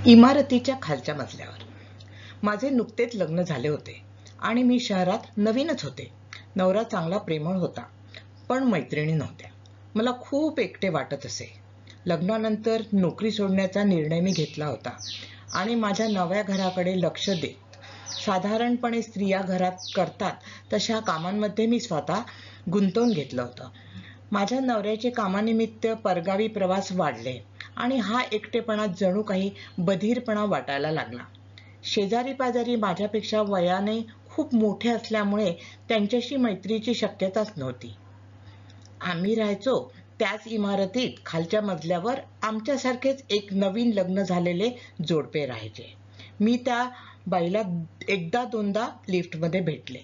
इमारतीच्या खालच्या मजल्यावर माझे नुकतेच लग्न झाले होते आणि मी शहरात नवीनच होते. नवरा चांगला प्रेमळ होता, पण मैत्रिणी नव्हत्या. मला खूप एकटे वाटत असे. लग्नानंतर नोकरी सोडण्याचा निर्णय मी घेतला होता आणि माझ्या नव्या घराकडे लक्ष देत साधारणपणे स्त्रिया घरात करतात तशा कामांमध्ये मी स्वतः गुंतवून घेतलं होतं. माझ्या नवऱ्याचे कामानिमित्त परगावी प्रवास वाढले आणि हा एकटेपणा जणू काही बधीरपणा वाटायला लागला. शेजारी पाजारी माझ्यापेक्षा वयाने खूप मोठे असल्यामुळे त्यांच्याशी मैत्रीची शक्यताच नव्हती. आम्ही राहायचो त्याच इमारतीत खालच्या मजल्यावर आमच्यासारखेच एक नवीन लग्न झालेले जोडपे राहायचे. मी त्या बाईला एकदा दोनदा लिफ्टमध्ये भेटले.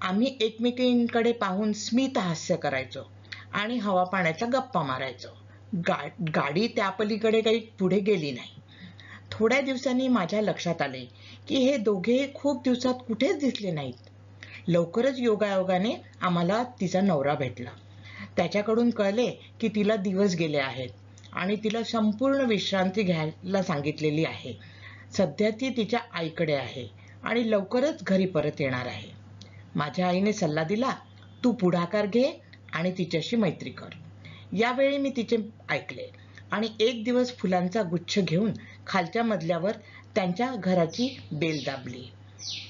आम्ही एकमेकींकडे पाहून स्मित हास्य करायचो आणि हवा पाण्याच्या गप्पा मारायचो. गाडी त्या पलीकडे काही पुढे गेली नाही. थोड्या दिवसांनी माझ्या लक्षात आले की हे दोघे खूप दिवसात कुठेच दिसले नाहीत. लवकरच योगायोगाने आम्हाला तिचा नवरा भेटला. त्याच्याकडून कळले की तिला दिवस गेले आहेत आणि तिला संपूर्ण विश्रांती घ्यायला सांगितलेली आहे. सध्या ती तिच्या आईकडे आहे आणि लवकरच घरी परत येणार आहे. माझ्या आईने सल्ला दिला, तू पुढाकार घे आणि तिच्याशी मैत्री कर. यावेळी मी तिचे ऐकले आणि एक दिवस फुलांचा गुच्छ घेऊन खालच्या मजल्यावर त्यांच्या घराची बेल दाबली.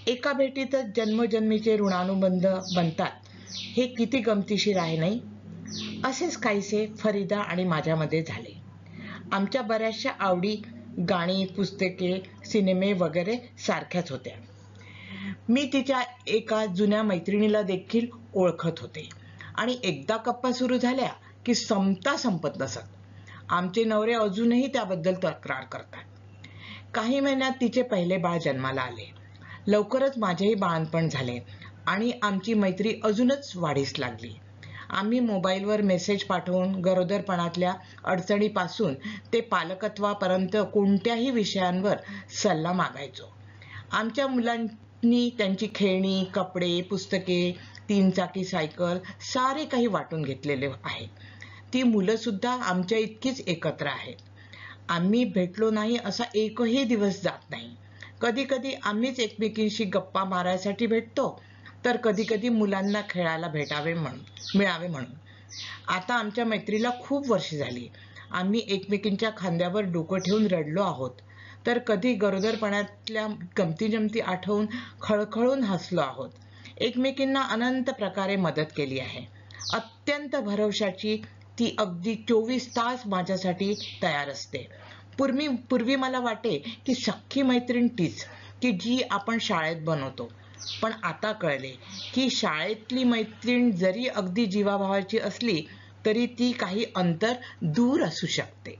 एका भेटीतच जन्मजन्मीचे ऋणानुबंध बनतात, हे किती गमतीशीर आहे नाही. असेच काहीसे फरीदा आणि माझ्यामध्ये झाले. आमच्या बऱ्याचशा आवडी, गाणी, पुस्तके, सिनेमे वगैरे सारख्याच होत्या. मी तिच्या एका जुन्या मैत्रिणीला देखील ओळखत होते आणि एकदा गप्पा सुरू झाल्या की संपत नसत. आमचे नवरे अजूनही त्याबद्दल तक्रार करतात. काही महिन्यात तिचे पहिले बाळ जन्माला आले. लवकरच माझेही बाळंतपण झाले आणि आमची मैत्री अजूनच वाढीस लागली. आम्ही मोबाईलवर मेसेज पाठवून गरोदरपणातल्या अडचणीपासून ते पालकत्वापर्यंत कोणत्याही विषयांवर सल्ला मागायचो. आमच्या मुलांनी त्यांची खेळणी, कपडे, पुस्तके, 3 चाकी सायकल सारे काही वाटून घेतलेले आहे. ती मुलं सुद्धा आमच्या इतकीच एकत्र आहेत. आम्ही भेटलो नाही असा एकही दिवस जात नाही. कधी कधी आम्हीच एकमेकींशी गप्पा मारायसाठी भेटतो, तर कधी कधी मुलांना खेळायला मिळावे म्हणून. आता आमच्या मैत्रीला खूप वर्षे झाली. आम्ही एकमेकींच्या खांद्यावर डोकं ठेवून रडलो आहोत, तर कधी गरोदरपणातल्या गमतीजमती आठवून खळखळून हसलो आहोत. एकमेकींना अनंत प्रकारे मदत केली आहे. अत्यंत भरवशाची ती अगदी 24 तास माझ्यासाठी तयार असते. पूर्वी मला वाटे की सख्खी मैत्रीण तीच की जी आपण शाळेत बनवतो, पण आता कळले की शाळेतली मैत्रीण जरी अगदी जीवाभावाची असली तरी ती काही अंतर दूर असू शकते.